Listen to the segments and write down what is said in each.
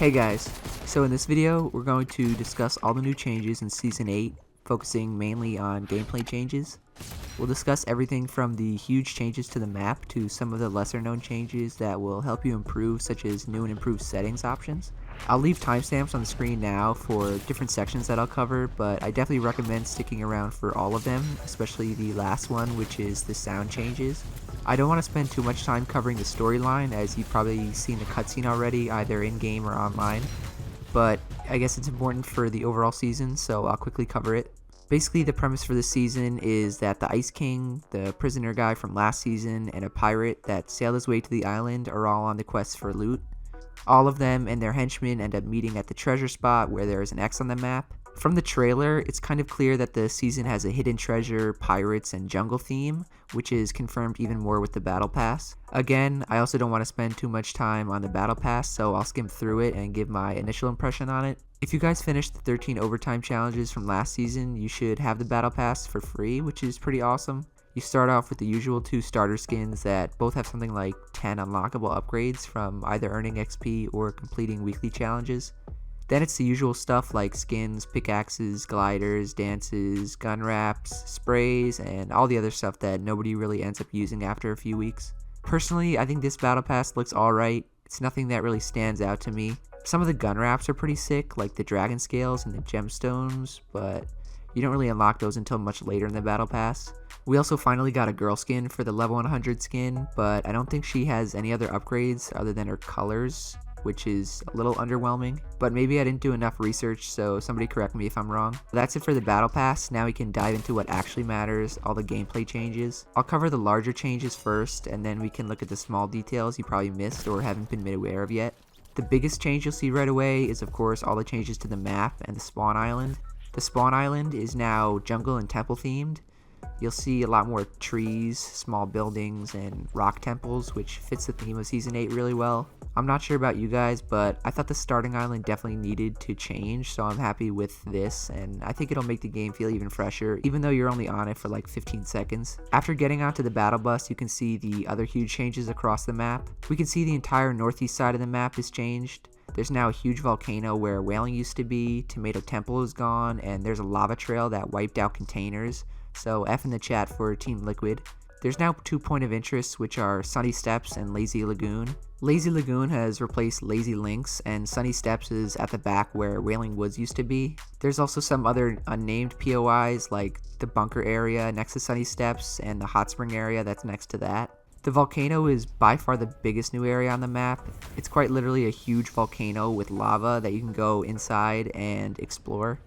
Hey guys, so in this video we're going to discuss all the new changes in Season 8, focusing mainly on gameplay changes. We'll discuss everything from the huge changes to the map to some of the lesser known changes that will help you improve, such as new and improved settings options. I'll leave timestamps on the screen now for different sections that I'll cover, but I definitely recommend sticking around for all of them, especially the last one, which is the sound changes. I don't want to spend too much time covering the storyline, as you've probably seen the cutscene already, either in-game or online, but I guess it's important for the overall season, so I'll quickly cover it. Basically, the premise for this season is that the Ice King, the prisoner guy from last season, and a pirate that sailed his way to the island are all on the quest for loot. All of them and their henchmen end up meeting at the treasure spot where there is an X on the map. From the trailer, it's kind of clear that the season has a hidden treasure, pirates, and jungle theme, which is confirmed even more with the battle pass. Again, I also don't want to spend too much time on the battle pass, so I'll skim through it and give my initial impression on it. If you guys finished the 13 overtime challenges from last season, you should have the battle pass for free, which is pretty awesome. You start off with the usual 2 starter skins that both have something like 10 unlockable upgrades from either earning XP or completing weekly challenges. Then it's the usual stuff like skins, pickaxes, gliders, dances, gun wraps, sprays, and all the other stuff that nobody really ends up using after a few weeks. Personally, I think this battle pass looks alright. It's nothing that really stands out to me. Some of the gun wraps are pretty sick, like the dragon scales and the gemstones, but you don't really unlock those until much later in the battle pass. We also finally got a girl skin for the level 100 skin, but I don't think she has any other upgrades other than her colors, which is a little underwhelming, but maybe I didn't do enough research, so somebody correct me if I'm wrong. That's it for the battle pass. Now we can dive into what actually matters, all the gameplay changes. I'll cover the larger changes first, and then we can look at the small details you probably missed or haven't been made aware of yet. The biggest change you'll see right away is of course all the changes to the map and the spawn island. The spawn island is now jungle and temple themed. You'll see a lot more trees, small buildings, and rock temples, which fits the theme of Season 8 really well. I'm not sure about you guys, but I thought the starting island definitely needed to change, so I'm happy with this, and I think it'll make the game feel even fresher, even though you're only on it for like 15 seconds. After getting onto the battle bus, you can see the other huge changes across the map. We can see the entire northeast side of the map is changed. There's now a huge volcano where whaling used to be, Tomato Temple is gone, and there's a lava trail that wiped out containers. So F in the chat for Team Liquid. There's now 2 points of interest, which are Sunny Steps and Lazy Lagoon. Lazy Lagoon has replaced Lazy Links, and Sunny Steps is at the back where Wailing Woods used to be. There's also some other unnamed POIs like the bunker area next to Sunny Steps and the hot spring area that's next to that. The volcano is by far the biggest new area on the map. It's quite literally a huge volcano with lava that you can go inside and explore.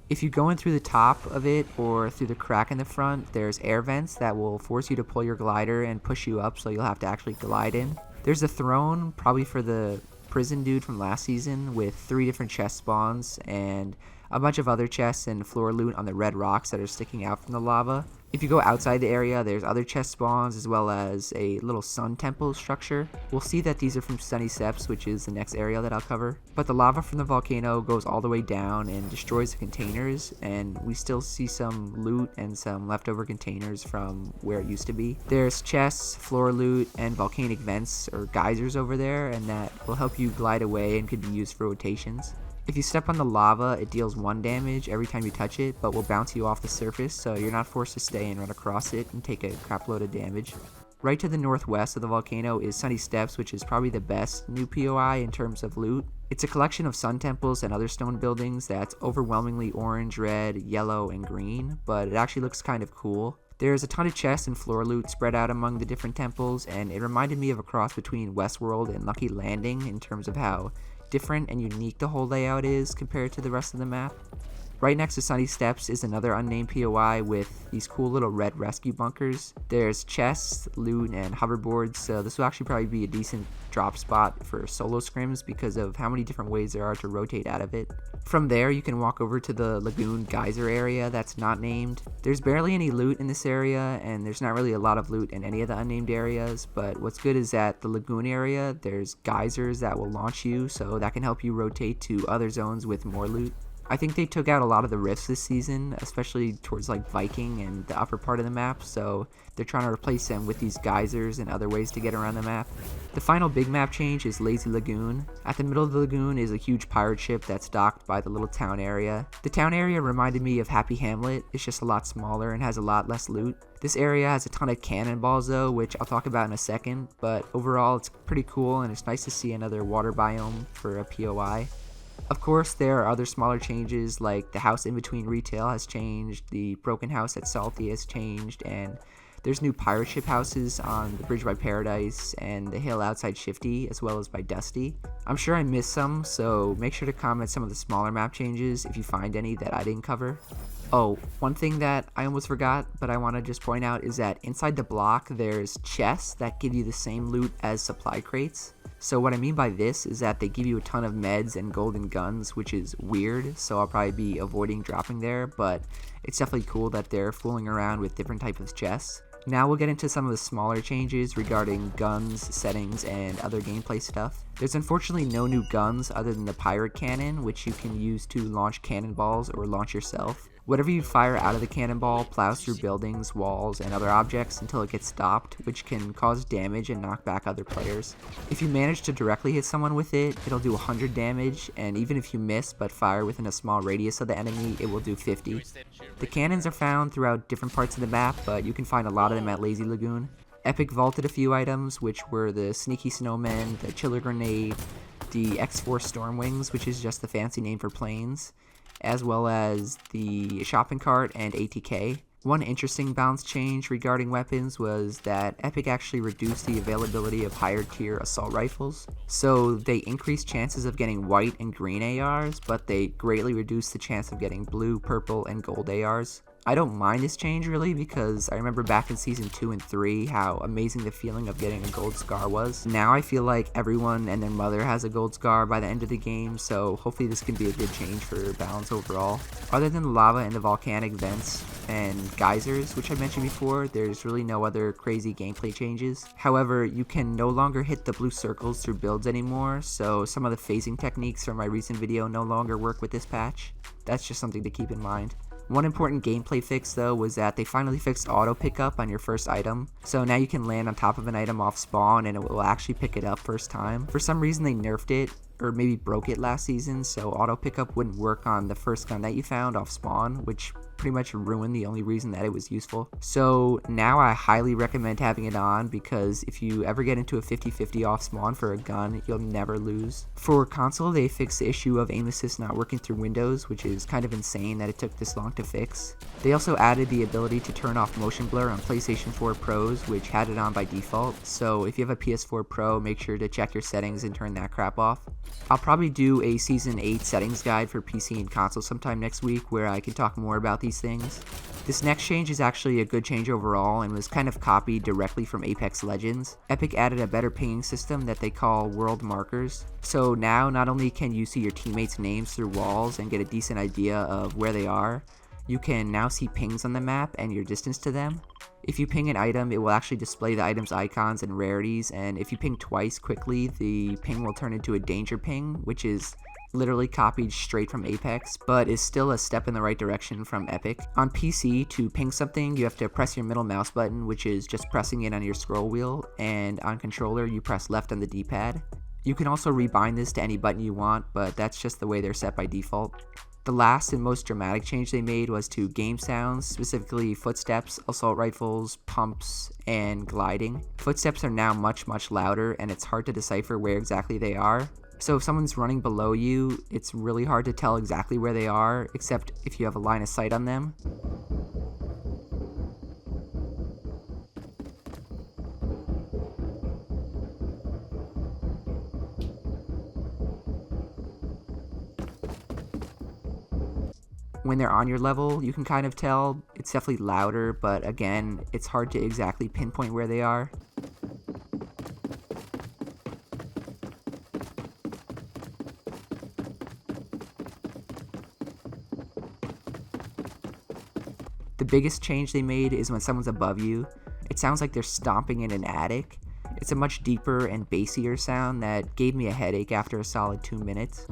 If you go in through the top of it or through the crack in the front, there's air vents that will force you to pull your glider and push you up, so you'll have to actually glide in. There's a throne, probably for the prison dude from last season, with 3 different chest spawns and a bunch of other chests and floor loot on the red rocks that are sticking out from the lava. If you go outside the area, there's other chest spawns as well as a little sun temple structure. We'll see that these are from Sunny Steps, which is the next area that I'll cover. But the lava from the volcano goes all the way down and destroys the containers, and we still see some loot and some leftover containers from where it used to be. There's chests, floor loot, and volcanic vents or geysers over there, and that will help you glide away and could be used for rotations. If you step on the lava, it deals 1 damage every time you touch it, but will bounce you off the surface, so you're not forced to stay and run across it and take a crap load of damage. Right to the northwest of the volcano is Sunny Steps, which is probably the best new POI in terms of loot. It's a collection of sun temples and other stone buildings that's overwhelmingly orange, red, yellow, and green, but it actually looks kind of cool. There's a ton of chests and floor loot spread out among the different temples, and it reminded me of a cross between Westworld and Lucky Landing in terms of how different and unique the whole layout is compared to the rest of the map. Right next to Sunny Steps is another unnamed POI with these cool little red rescue bunkers. There's chests, loot, and hoverboards, so this will actually probably be a decent drop spot for solo scrims because of how many different ways there are to rotate out of it. From there, you can walk over to the Lagoon geyser area that's not named. There's barely any loot in this area, and there's not really a lot of loot in any of the unnamed areas, but what's good is that the Lagoon area, there's geysers that will launch you, so that can help you rotate to other zones with more loot. I think they took out a lot of the rifts this season, especially towards like Viking and the upper part of the map, so they're trying to replace them with these geysers and other ways to get around the map. The final big map change is Lazy Lagoon. At the middle of the lagoon is a huge pirate ship that's docked by the little town area. The town area reminded me of Happy Hamlet, it's just a lot smaller and has a lot less loot. This area has a ton of cannonballs though, which I'll talk about in a second, but overall it's pretty cool and it's nice to see another water biome for a POI. Of course, there are other smaller changes, like the house in between retail has changed, the broken house at Salty has changed, and there's new pirate ship houses on the bridge by Paradise and the hill outside Shifty, as well as by Dusty. I'm sure I missed some, so make sure to comment some of the smaller map changes if you find any that I didn't cover. Oh, one thing that I almost forgot, but I want to just point out is that inside the block there's chests that give you the same loot as supply crates. So what I mean by this is that they give you a ton of meds and golden guns, which is weird, so I'll probably be avoiding dropping there, but it's definitely cool that they're fooling around with different types of chests. Now we'll get into some of the smaller changes regarding guns, settings, and other gameplay stuff. There's unfortunately no new guns other than the pirate cannon, which you can use to launch cannonballs or launch yourself. Whatever you fire out of the cannonball plows through buildings, walls, and other objects until it gets stopped, which can cause damage and knock back other players. If you manage to directly hit someone with it, it'll do 100 damage, and even if you miss but fire within a small radius of the enemy, it will do 50. The cannons are found throughout different parts of the map, but you can find a lot of them at Lazy Lagoon. Epic vaulted a few items, which were the Sneaky Snowman, the Chiller Grenade, the X4 Stormwings, which is just the fancy name for planes, as well as the shopping cart and ATK. One interesting balance change regarding weapons was that Epic actually reduced the availability of higher tier assault rifles. So they increased chances of getting white and green ARs, but they greatly reduced the chance of getting blue, purple, and gold ARs. I don't mind this change really, because I remember back in season 2 and 3 how amazing the feeling of getting a gold scar was. Now I feel like everyone and their mother has a gold scar by the end of the game, so hopefully this can be a good change for balance overall. Other than the lava and the volcanic vents and geysers, which I mentioned before, there's really no other crazy gameplay changes. However, you can no longer hit the blue circles through builds anymore, so some of the phasing techniques from my recent video no longer work with this patch. That's just something to keep in mind. One important gameplay fix though was that they finally fixed auto pickup on your first item, so now you can land on top of an item off spawn and it will actually pick it up first time. For some reason they nerfed it, or maybe broke it last season, so auto pickup wouldn't work on the first gun that you found off spawn, which pretty much ruined the only reason that it was useful. So now I highly recommend having it on, because if you ever get into a 50-50 off spawn for a gun, you'll never lose. For console, they fixed the issue of aim assist not working through Windows, which is kind of insane that it took this long to fix. They also added the ability to turn off motion blur on PlayStation 4 Pros, which had it on by default, so if you have a PS4 Pro, make sure to check your settings and turn that crap off. I'll probably do a Season 8 settings guide for PC and console sometime next week where I can talk more about these things. This next change is actually a good change overall and was kind of copied directly from Apex Legends. Epic added a better pinging system that they call world markers. So now not only can you see your teammates' names through walls and get a decent idea of where they are, you can now see pings on the map and your distance to them. If you ping an item, it will actually display the item's icons and rarities, and if you ping twice quickly, the ping will turn into a danger ping, which is literally copied straight from Apex, but is still a step in the right direction from Epic. On PC, to ping something, you have to press your middle mouse button, which is just pressing it on your scroll wheel, and on controller, you press left on the D-pad. You can also rebind this to any button you want, but that's just the way they're set by default. The last and most dramatic change they made was to game sounds, specifically footsteps, assault rifles, pumps, and gliding. Footsteps are now much louder, and it's hard to decipher where exactly they are. So if someone's running below you, it's really hard to tell exactly where they are, except if you have a line of sight on them. When they're on your level, you can kind of tell. It's definitely louder, but again, it's hard to exactly pinpoint where they are. The biggest change they made is when someone's above you. It sounds like they're stomping in an attic. It's a much deeper and bassier sound that gave me a headache after a solid 2 minutes.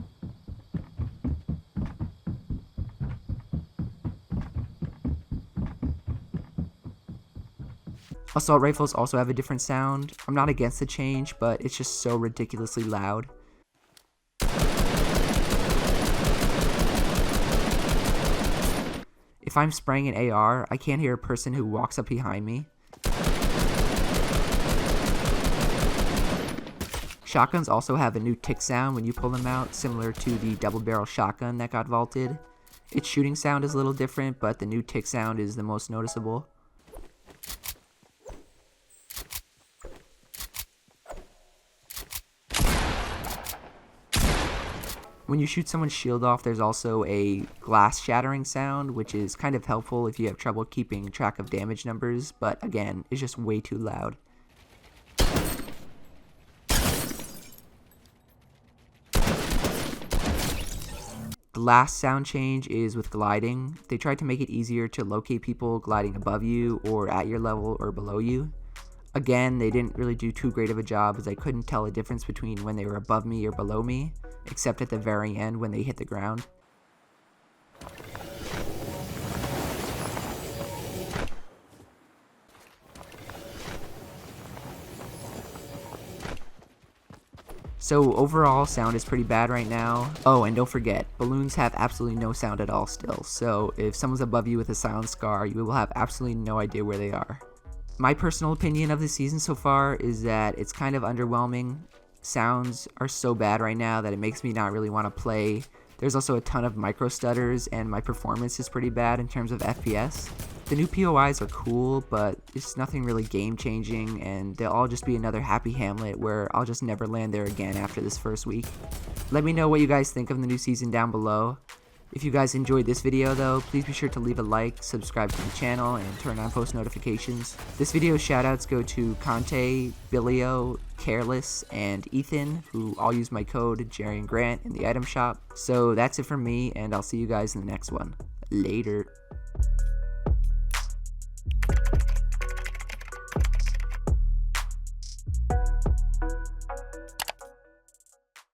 Assault rifles also have a different sound. I'm not against the change, but it's just so ridiculously loud. If I'm spraying an AR, I can't hear a person who walks up behind me. Shotguns also have a new tick sound when you pull them out, similar to the double barrel shotgun that got vaulted. Its shooting sound is a little different, but the new tick sound is the most noticeable. When you shoot someone's shield off, there's also a glass shattering sound, which is kind of helpful if you have trouble keeping track of damage numbers, but again, it's just way too loud. The last sound change is with gliding. They tried to make it easier to locate people gliding above you or at your level or below you. Again, they didn't really do too great of a job, as I couldn't tell a difference between when they were above me or below me, except at the very end when they hit the ground. So overall, sound is pretty bad right now. Oh, and don't forget, balloons have absolutely no sound at all still, so if someone's above you with a silent scar, you will have absolutely no idea where they are. My personal opinion of the season so far is that it's kind of underwhelming. Sounds are so bad right now that it makes me not really want to play. There's also a ton of micro stutters, and my performance is pretty bad in terms of FPS. The new POIs are cool, but it's nothing really game changing, and they'll all just be another happy hamlet where I'll just never land there again after this first week. Let me know what you guys think of the new season down below. If you guys enjoyed this video though, please be sure to leave a like, subscribe to the channel, and turn on post notifications. This video's shoutouts go to Conte, Billio, Careless, and Ethan, who all use my code itsJerian in the item shop. So that's it from me, and I'll see you guys in the next one. Later.